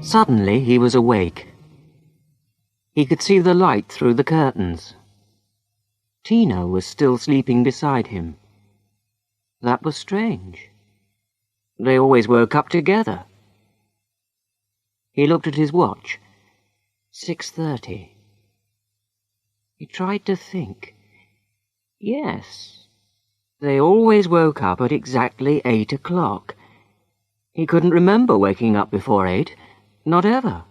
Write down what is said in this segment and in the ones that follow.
Suddenly he was awake. He could see the light through the curtains. Tina was still sleeping beside him. That was strange. They always woke up together. He looked at his watch. 6:30. He tried to think. Yes, they always woke up at exactly 8 o'clock. He couldn't remember waking up before 8, not ever.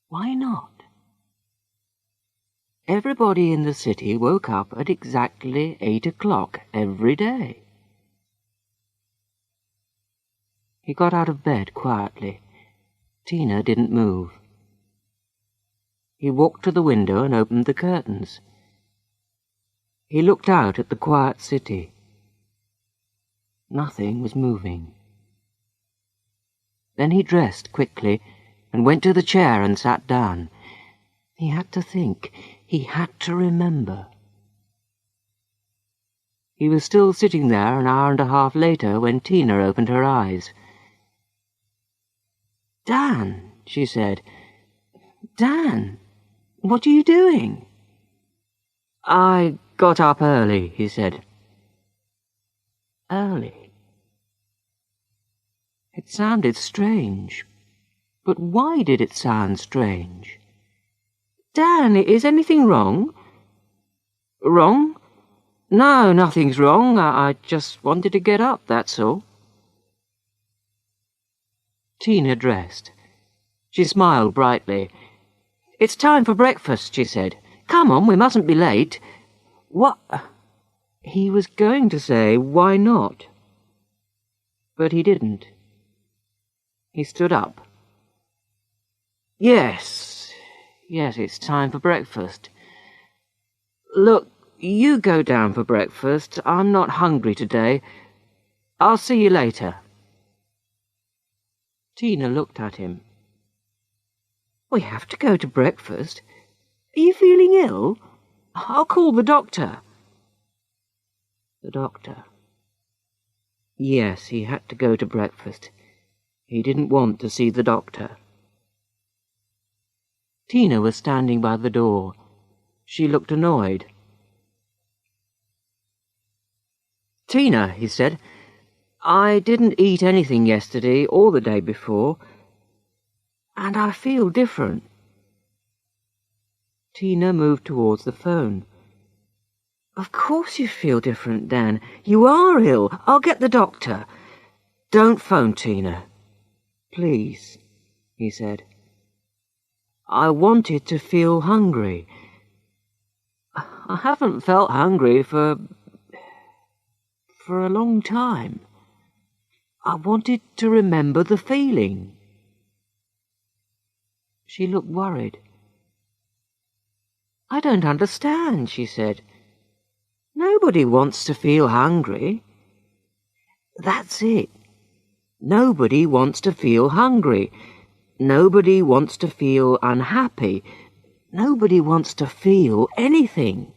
Why not? Everybody in the city woke up at exactly 8 o'clock every day. He got out of bed quietly. Tina didn't move. He walked to the window and opened the curtains. He looked out at the quiet city. Nothing was moving. Then he dressed quickly and went to the chair and sat down. He had to think. He had to remember. He was still sitting there an hour and a half later when Tina opened her eyes. "Dan," she said. "Dan, what are you doing?" "I got up early," he said. Early. It sounded strange. But why did it sound strange? "Dan, is anything wrong?" "Wrong? No, nothing's wrong. I just wanted to get up, that's all." Tina dressed. She smiled brightly. "It's time for breakfast," she said. "Come on, we mustn't be late." "What?" He was going to say, "Why not?" But he didn't. He stood up. Yes, it's time for breakfast. Look, you go down for breakfast. I'm not hungry today. I'll see you later." Tina looked at him. "We have to go to breakfast. Are you feeling ill? I'll call the doctor." The doctor. Yes, he had to go to breakfast. He didn't want to see the doctor. Tina was standing by the door. She looked annoyed. "Tina," he said, "I didn't eat anything yesterday or the day before, and I feel different." Tina moved towards the phone. "Of course you feel different, Dan. You are ill. I'll get the doctor." "Don't phone, Tina. Please," he said. "I wanted to feel hungry. I haven't felt hungry for a long time. I wanted to remember the feeling." She looked worried. "I don't understand," she said. "Nobody wants to feel hungry." "That's it. Nobody wants to feel hungry. Nobody wants to feel unhappy. Nobody wants to feel anything.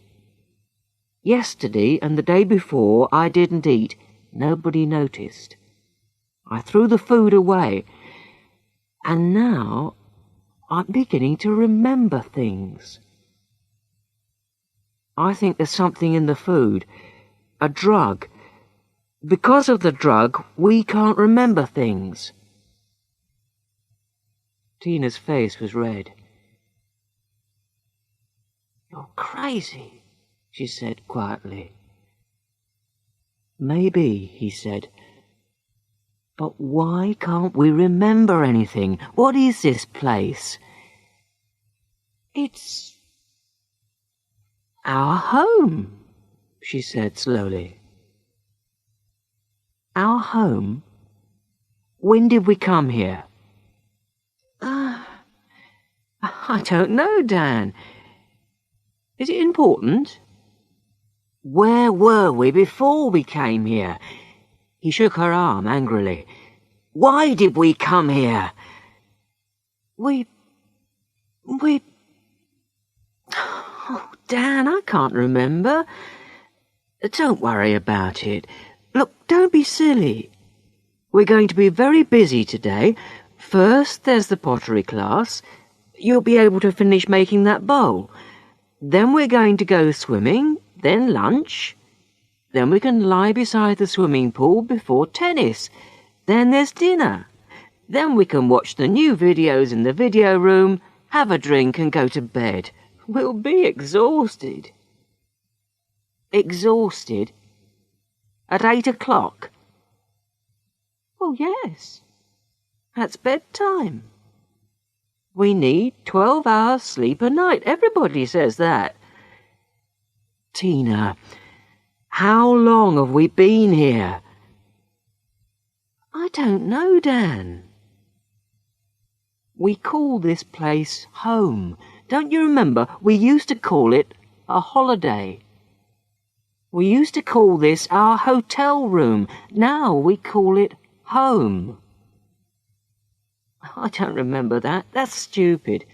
Yesterday and the day before I didn't eat. Nobody noticed. I threw the food away. And now I'm beginning to remember things. I think there's something in the food. A drug. Because of the drug, we can't remember things." Tina's face was red. "You're crazy," she said quietly. "Maybe," he said. "But why can't we remember anything? What is this place?" "It's our home," she said slowly. "Our home? When did we come here?" I don't know, Dan. Is it important?" "Where were we before we came here?" He shook her arm angrily. "Why did we come here?" We... Oh, Dan, I can't remember. Don't worry about it. Look, don't be silly. We're going to be very busy today. First there's the pottery class. You'll be able to finish making that bowl. Then we're going to go swimming, then lunch. Then we can lie beside the swimming pool before tennis. Then there's dinner. Then we can watch the new videos in the video room, have a drink and go to bed. We'll be exhausted. Exhausted? At 8 o'clock? Well, yes. That's bedtime. We need 12 hours sleep a night. Everybody says that. Tina, how long have we been here? I don't know, Dan. We call this place home. Don't you remember? We used to call it a holiday. We used to call this our hotel room. Now we call it home. I don't remember that. That's stupid.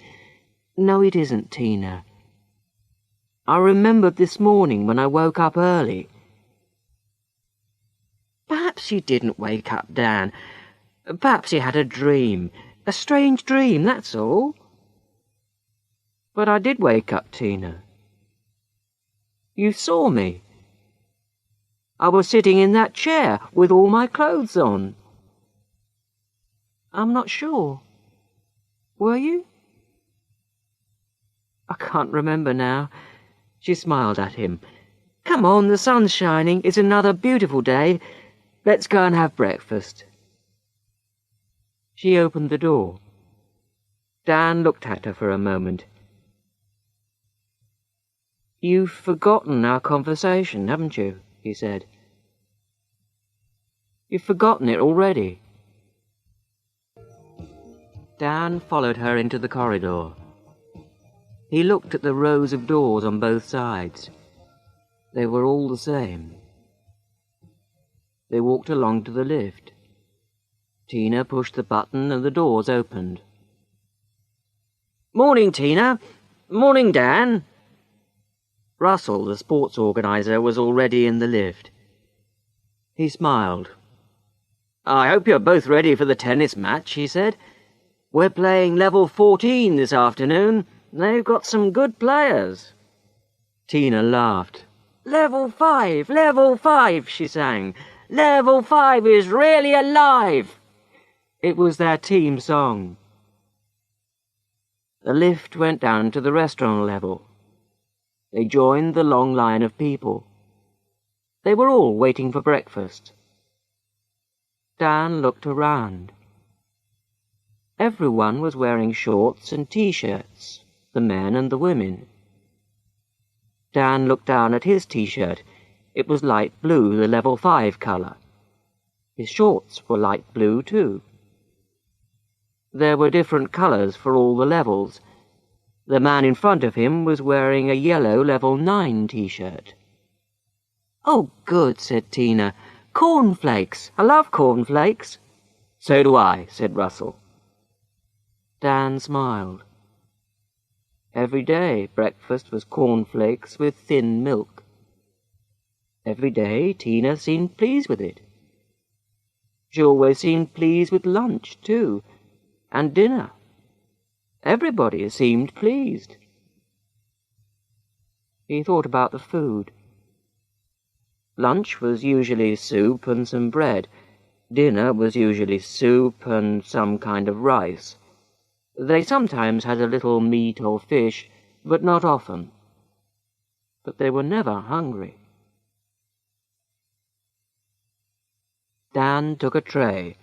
No, it isn't, Tina. I remembered this morning when I woke up early. Perhaps you didn't wake up, Dan. Perhaps you had a dream. A strange dream, that's all. But I did wake up, Tina. You saw me. I was sitting in that chair with all my clothes on. I'm not sure. Were you? I can't remember now. She smiled at him. Come on, the sun's shining. It's another beautiful day. Let's go and have breakfast. She opened the door. Dan looked at her for a moment. You've forgotten our conversation, haven't you? He said. You've forgotten it already. Dan followed her into the corridor. He looked at the rows of doors on both sides. They were all the same. They walked along to the lift. Tina pushed the button and the doors opened. Morning, Tina. Morning, Dan. Russell, the sports organizer, was already in the lift. He smiled. I hope you're both ready for the tennis match, he said. We're playing level 14 this afternoon. They've got some good players. Tina laughed. Level 5, she sang. Level 5 is really alive. It was their team song. The lift went down to the restaurant level. They joined the long line of people. They were all waiting for breakfast. Dan looked around. Everyone was wearing shorts and T-shirts, the men and the women. Dan looked down at his T-shirt. It was light blue, the level 5 colour. His shorts were light blue too. There were different colours for all the levels. The man in front of him was wearing a yellow level 9 T-shirt. Oh, good, said Tina. Cornflakes. I love cornflakes. So do I, said Russell. Dan smiled. Every day breakfast was cornflakes with thin milk. Every day Tina seemed pleased with it. She always seemed pleased with lunch, too, and dinner. Everybody seemed pleased. He thought about the food. Lunch was usually soup and some bread. Dinner was usually soup and some kind of rice. They sometimes had a little meat or fish, but not often. But they were never hungry. Dan took a tray,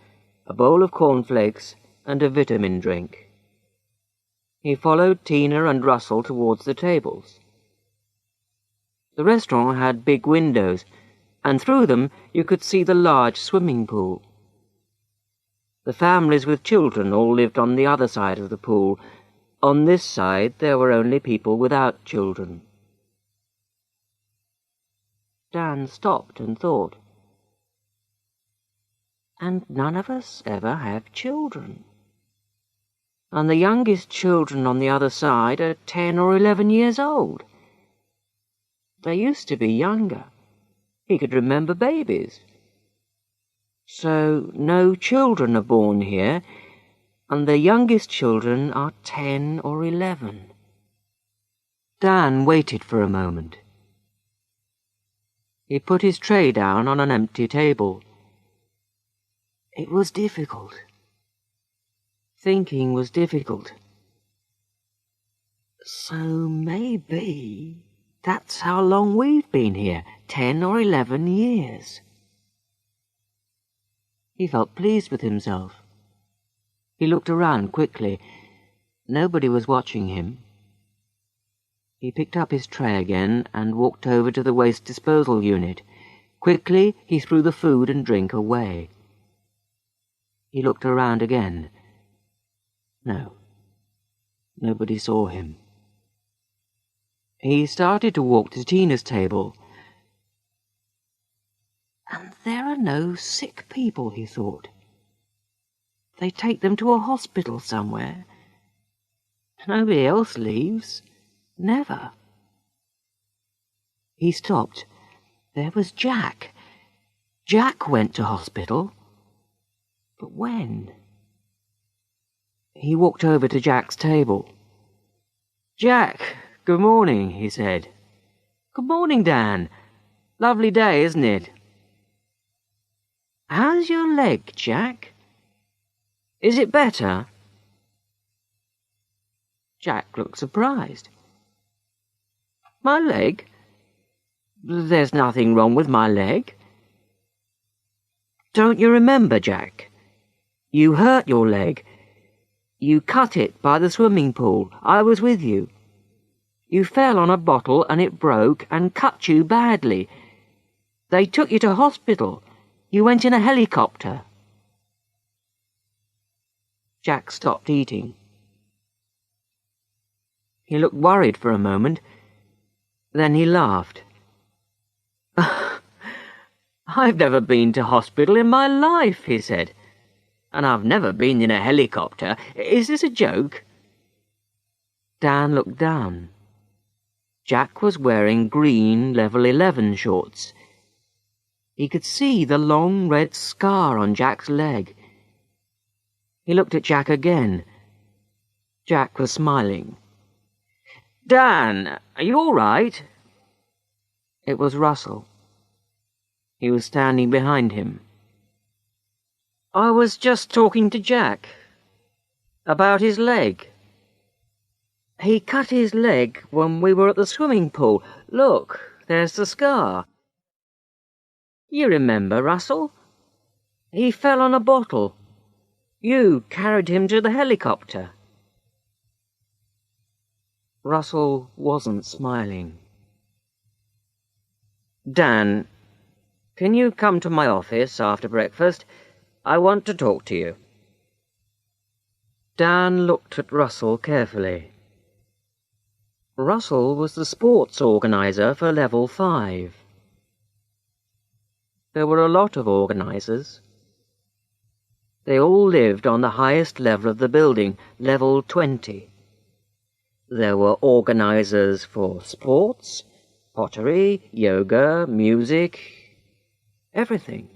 a bowl of cornflakes, and a vitamin drink. He followed Tina and Russell towards the tables. The restaurant had big windows, and through them you could see the large swimming pool. The families with children all lived on the other side of the pool. On this side there were only people without children. Dan stopped and thought. And none of us ever have children. And the youngest children on the other side are 10 or 11 years old. They used to be younger. He could remember babies. So no children are born here, and the youngest children are 10 or 11. Dan waited for a moment. He put his tray down on an empty table. It was difficult. Thinking was difficult. So maybe that's how long we've been here, 10 or 11 years. He felt pleased with himself. He looked around quickly. Nobody was watching him. He picked up his tray again and walked over to the waste disposal unit. Quickly, he threw the food and drink away. He looked around again. No, nobody saw him. He started to walk to Tina's table. And there are no sick people, he thought. They take them to a hospital somewhere. Nobody else leaves. Never. He stopped. There was Jack. Jack went to hospital. But when? He walked over to Jack's table. "Jack, good morning," he said. "Good morning, Dan. Lovely day, isn't it?" "How's your leg, Jack? Is it better?" Jack looked surprised. "My leg? There's nothing wrong with my leg." "Don't you remember, Jack? You hurt your leg. You cut it by the swimming pool. I was with you. You fell on a bottle and it broke and cut you badly. They took you to hospital. You went in a helicopter." Jack stopped eating. He looked worried for a moment. Then he laughed. "I've never been to hospital in my life," he said. "And I've never been in a helicopter. Is this a joke?" Dan looked down. Jack was wearing green level 11 shorts. He could see the long red scar on Jack's leg. He looked at Jack again. Jack was smiling. "Dan, are you all right?" It was Russell. He was standing behind him. "I was just talking to Jack about his leg. He cut his leg when we were at the swimming pool. Look, there's the scar. You remember, Russell? He fell on a bottle. You carried him to the helicopter." Russell wasn't smiling. "Dan, can you come to my office after breakfast? I want to talk to you." Dan looked at Russell carefully. Russell was the sports organizer for Level 5. There were a lot of organizers. They all lived on the highest level of the building, Level 20. There were organizers for sports, pottery, yoga, music, everything.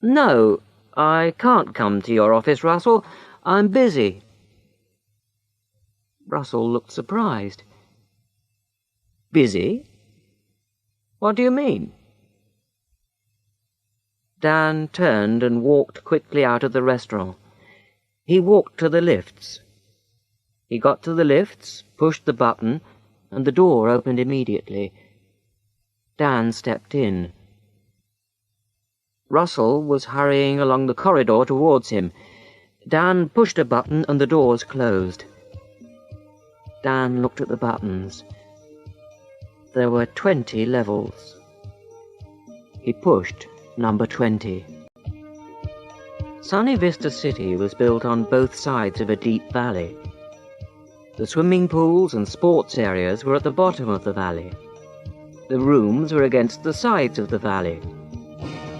"No, I can't come to your office, Russell. I'm busy." Russell looked surprised. "Busy? What do you mean?" Dan turned and walked quickly out of the restaurant. He walked to the lifts. He got to the lifts, pushed the button, and the door opened immediately. Dan stepped in. Russell was hurrying along the corridor towards him. Dan pushed a button and the doors closed. Dan looked at the buttons. There were 20 levels. He pushed number 20. Sunny Vista City was built on both sides of a deep valley. The swimming pools and sports areas were at the bottom of the valley. The rooms were against the sides of the valley.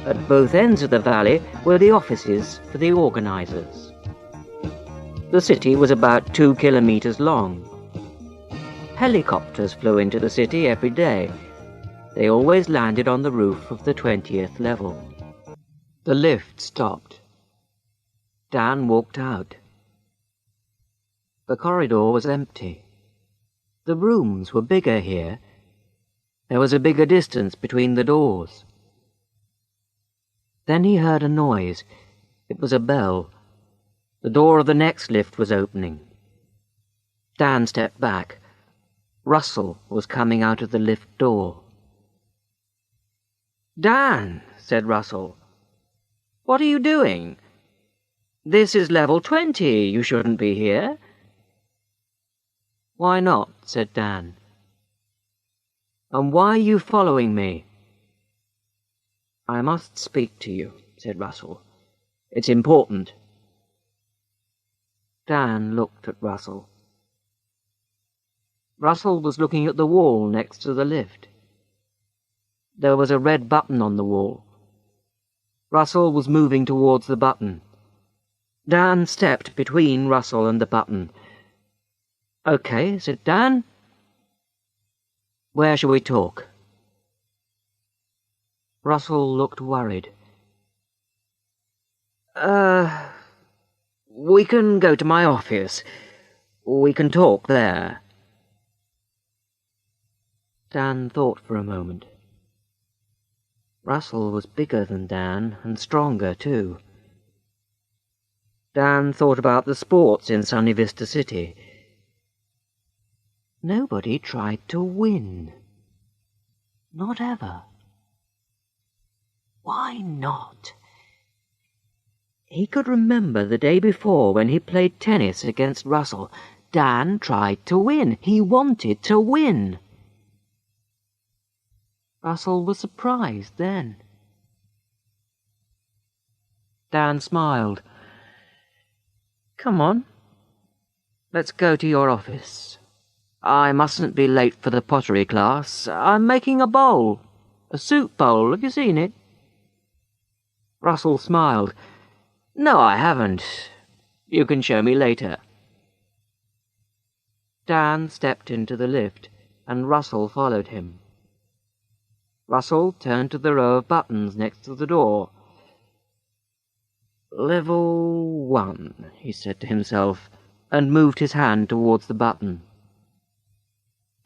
At both ends of the valley were the offices for the organizers. The city was about 2 kilometers long. Helicopters flew into the city every day. They always landed on the roof of the 20th level. The lift stopped. Dan walked out. The corridor was empty. The rooms were bigger here. There was a bigger distance between the doors. Then he heard a noise. It was a bell. The door of the next lift was opening. Dan stepped back. Russell was coming out of the lift door. "Dan," said Russell, "what are you doing? This is level 20. You shouldn't be here." "Why not?" said Dan. "And why are you following me?" "I must speak to you," said Russell. "It's important." Dan looked at Russell. Russell was looking at the wall next to the lift. There was a red button on the wall. Russell was moving towards the button. Dan stepped between Russell and the button. "Okay," said Dan. "Where shall we talk?" Russell looked worried. We can go to my office. We can talk there." Dan thought for a moment. Russell was bigger than Dan, and stronger too. Dan thought about the sports in Sunny Vista City. Nobody tried to win. Not ever. Why not? He could remember the day before when he played tennis against Russell. Dan tried to win. He wanted to win. Russell was surprised then. Dan smiled. "Come on. Let's go to your office. I mustn't be late for the pottery class. I'm making a bowl. A soup bowl. Have you seen it?" Russell smiled. "No, I haven't. You can show me later." Dan stepped into the lift, and Russell followed him. Russell turned to the row of buttons next to the door. "Level 1, he said to himself, and moved his hand towards the button.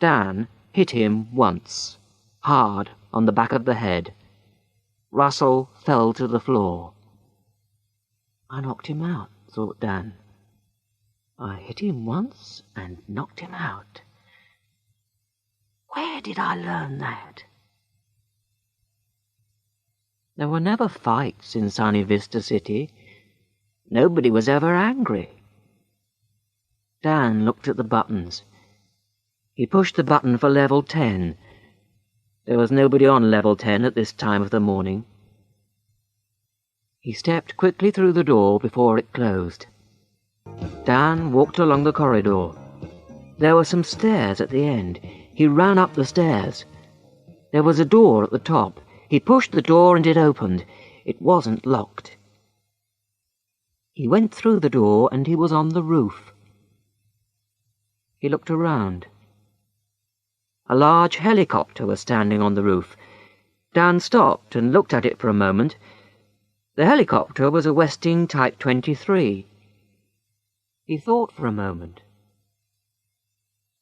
Dan hit him once, hard on the back of the head. Russell fell to the floor. "I knocked him out," thought Dan. "I hit him once and knocked him out. Where did I learn that?" There were never fights in Sunny Vista City. Nobody was ever angry. Dan looked at the buttons. He pushed the button for level 10. There was nobody on level 10 at this time of the morning. He stepped quickly through the door before it closed. Dan walked along the corridor. There were some stairs at the end. He ran up the stairs. There was a door at the top. He pushed the door and it opened. It wasn't locked. He went through the door and he was on the roof. He looked around. A large helicopter was standing on the roof. Dan stopped and looked at it for a moment. The helicopter was a Westing Type 23. He thought for a moment.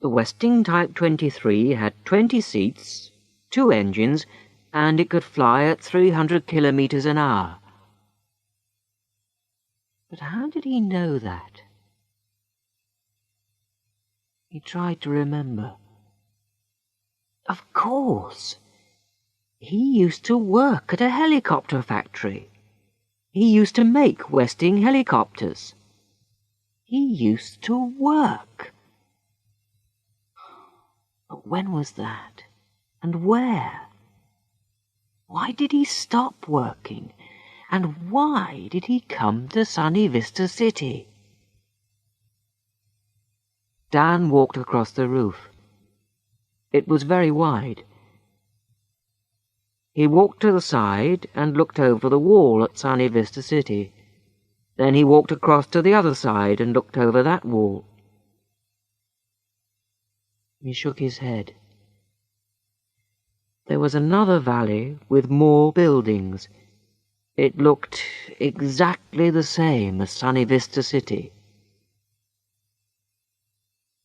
The Westing Type 23 had 20 seats, 2 engines, and it could fly at 300 kilometers an hour. But how did he know that? He tried to remember. Of course! He used to work at a helicopter factory. He used to make Westing helicopters. He used to work. But when was that? And where? Why did he stop working? And why did he come to Sunny Vista City? Dan walked across the roof. It was very wide. He walked to the side and looked over the wall at Sunny Vista City. Then he walked across to the other side and looked over that wall. He shook his head. There was another valley with more buildings. It looked exactly the same as Sunny Vista City.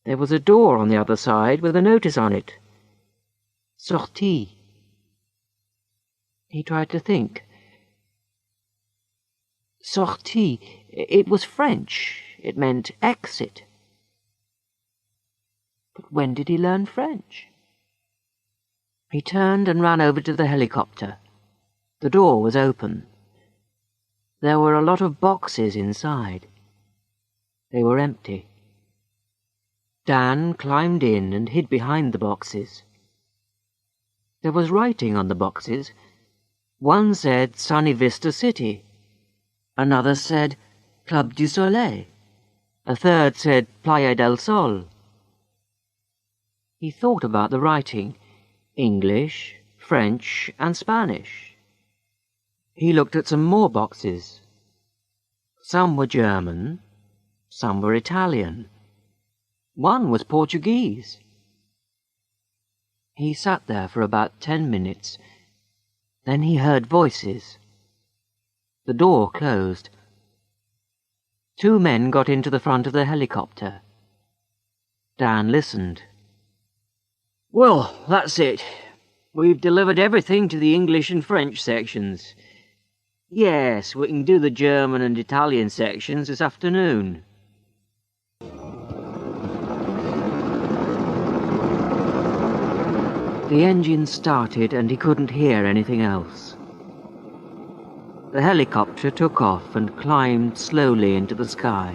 There was a door on the other side with a notice on it. Sortie. He tried to think. Sortie. It was French. It meant exit. But when did he learn French? He turned and ran over to the helicopter. The door was open. There were a lot of boxes inside. They were empty. Dan climbed in and hid behind the boxes. There was writing on the boxes. One said Sunny Vista City. Another said Club du Soleil. A third said Playa del Sol. He thought about the writing. English, French, and Spanish. He looked at some more boxes. Some were German, some were Italian. One was Portuguese. He sat there for about 10 minutes. Then he heard voices. The door closed. 2 men got into the front of the helicopter. Dan listened. "Well, that's it. We've delivered everything to the English and French sections. Yes, we can do the German and Italian sections this afternoon." The engine started and he couldn't hear anything else. The helicopter took off and climbed slowly into the sky.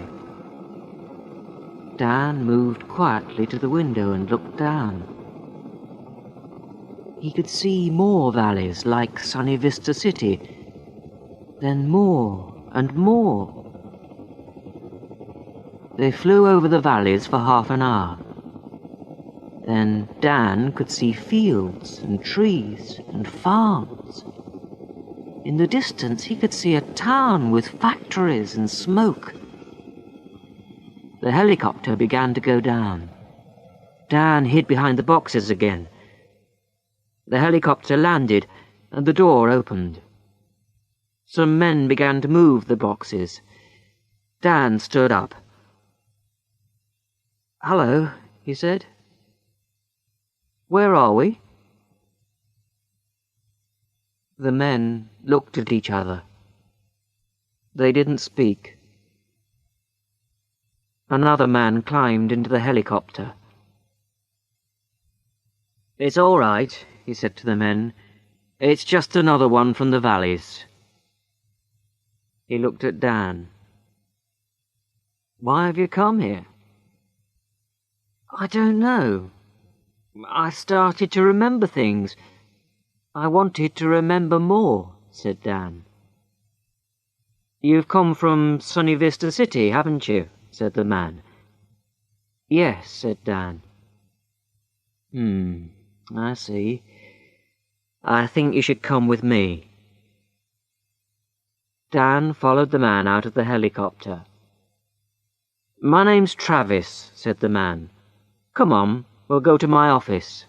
Dan moved quietly to the window and looked down. He could see more valleys like Sunny Vista City, then more and more. They flew over the valleys for half an hour. Then Dan could see fields and trees and farms. In the distance he could see a town with factories and smoke. The helicopter began to go down. Dan hid behind the boxes again. The helicopter landed and the door opened. Some men began to move the boxes. Dan stood up. "Hello," he said. "Where are we?" The men looked at each other. They didn't speak. Another man climbed into the helicopter. "It's all right," he said to the men. "It's just another one from the valleys." He looked at Dan. "Why have you come here?" "I don't know. I started to remember things. I wanted to remember more," said Dan. "You've come from Sunny Vista City, haven't you?" said the man. "Yes," said Dan. I see. I think you should come with me." Dan followed the man out of the helicopter. "My name's Travis," said the man. "Come on, we'll go to my office."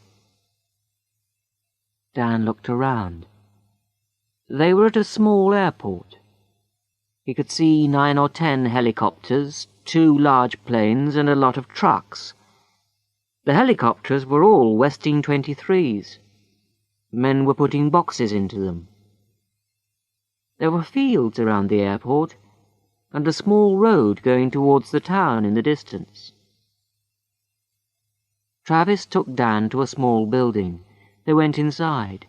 Dan looked around. They were at a small airport. He could see 9 or 10 helicopters, 2 large planes, and a lot of trucks. The helicopters were all Westing 23s. Men were putting boxes into them. There were fields around the airport, and a small road going towards the town in the distance. Travis took Dan to a small building. They went inside.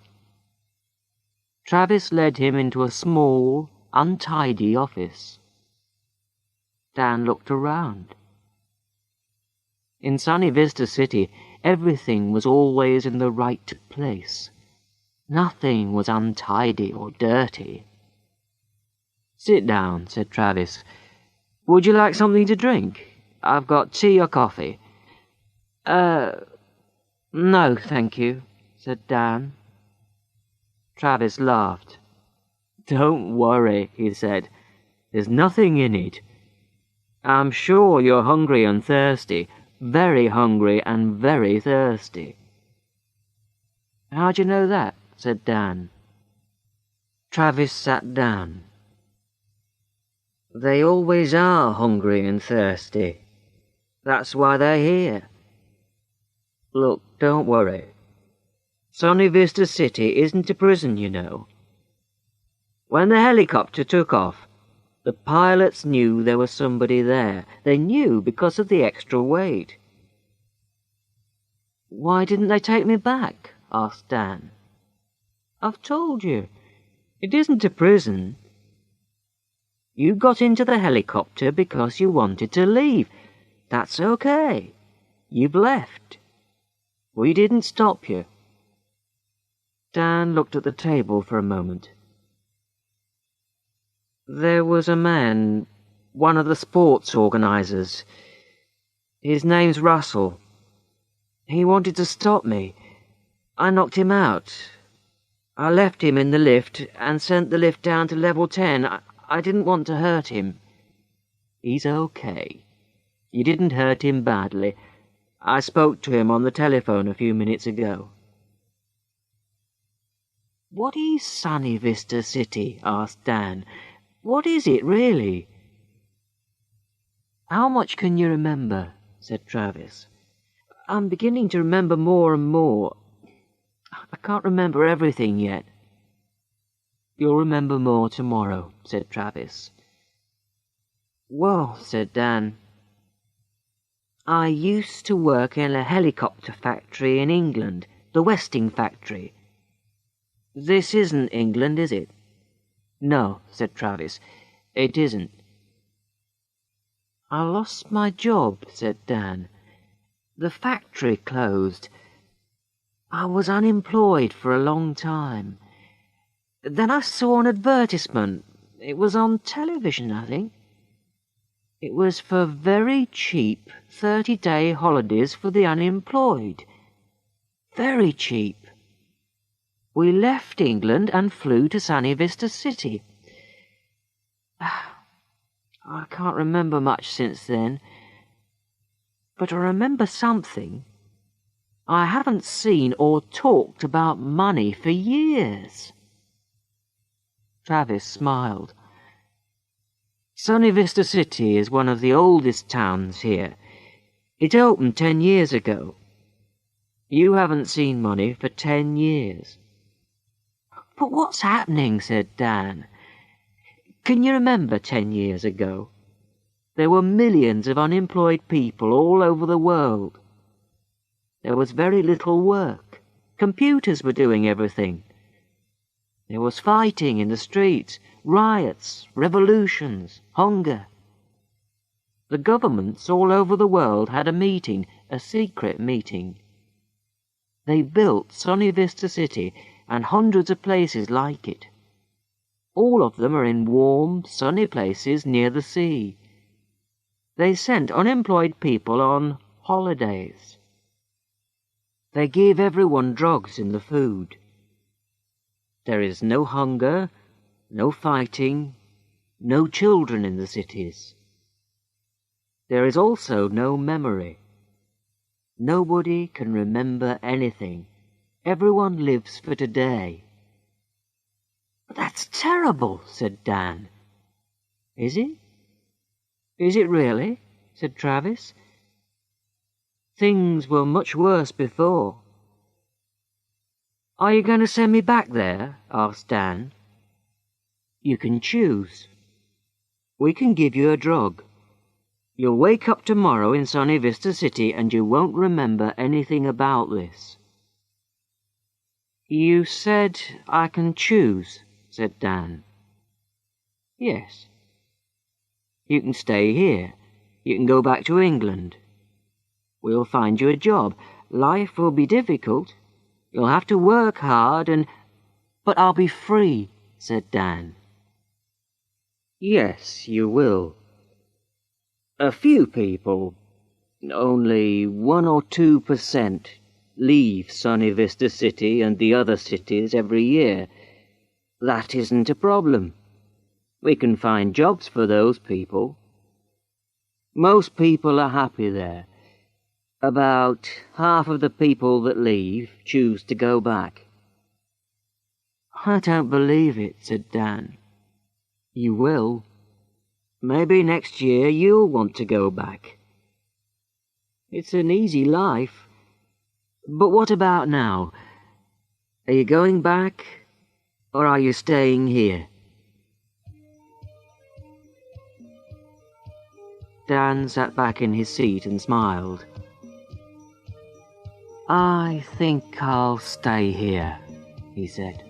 Travis led him into a small, untidy office. Dan looked around. In Sunny Vista City, everything was always in the right place. Nothing was untidy or dirty. "Sit down," said Travis. "Would you like something to drink? I've got tea or coffee." No, thank you," said Dan. Travis laughed. "Don't worry," he said. "There's nothing in it. I'm sure you're hungry and thirsty, very hungry and very thirsty." "How'd you know that?" said Dan. Travis sat down. They always are hungry and thirsty. That's why they're here. Look, don't worry. Sunny Vista City isn't a prison, you know. When the helicopter took off, the pilots knew there was somebody there. They knew because of the extra weight. Why didn't they take me back? Asked Dan. I've told you. It isn't a prison. You got into the helicopter because you wanted to leave. That's okay. You've left. We didn't stop you. Dan looked at the table for a moment. There was a man, one of the sports organisers. His name's Russell. He wanted to stop me. I knocked him out. I left him in the lift and sent the lift down to level 10. I didn't want to hurt him. He's okay. You didn't hurt him badly. I spoke to him on the telephone a few minutes ago. What is Sunny Vista City? Asked Dan. What is it, really? How much can you remember? Said Travis. I'm beginning to remember more and more. I can't remember everything yet. You'll remember more tomorrow, said Travis. Well, said Dan, I used to work in a helicopter factory in England, the Westing factory. This isn't England, is it? No, said Travis, it isn't. I lost my job, said Dan. The factory closed. I was unemployed for a long time. Then I saw an advertisement. It was on television, I think. It was for very cheap 30-day holidays for the unemployed. Very cheap. We left England and flew to Sunny Vista City. I can't remember much since then, but I remember something. I haven't seen or talked about money for years. Travis smiled. Sunny Vista City is one of the oldest towns here. It opened 10 years ago. You haven't seen money for 10 years. But what's happening? Said Dan. Can you remember 10 years ago? There were millions of unemployed people all over the world. There was very little work. Computers were doing everything. There was fighting in the streets, riots, revolutions, hunger. The governments all over the world had a meeting, a secret meeting. They built Sunny Vista City and hundreds of places like it. All of them are in warm, sunny places near the sea. They sent unemployed people on holidays. They give everyone drugs in the food. There is no hunger, no fighting, no children in the cities. There is also no memory. Nobody can remember anything. Everyone lives for today. But that's terrible, said Dan. Is it? Is it really? Said Travis. Things were much worse before. Are you going to send me back there? Asked Dan. You can choose. We can give you a drug. You'll wake up tomorrow in Sunny Vista City and you won't remember anything about this. You said I can choose, said Dan. Yes. You can stay here. You can go back to England. We'll find you a job. Life will be difficult. You'll have to work hard and... But I'll be free, said Dan. Yes, you will. A few people, only 1 or 2%, leave Sunny Vista City and the other cities every year. That isn't a problem. We can find jobs for those people. Most people are happy there. About half of the people that leave choose to go back. I don't believe it, said Dan. You will. Maybe next year you'll want to go back. It's an easy life. But what about now? Are you going back, or are you staying here? Dan sat back in his seat and smiled. I think I'll stay here, he said.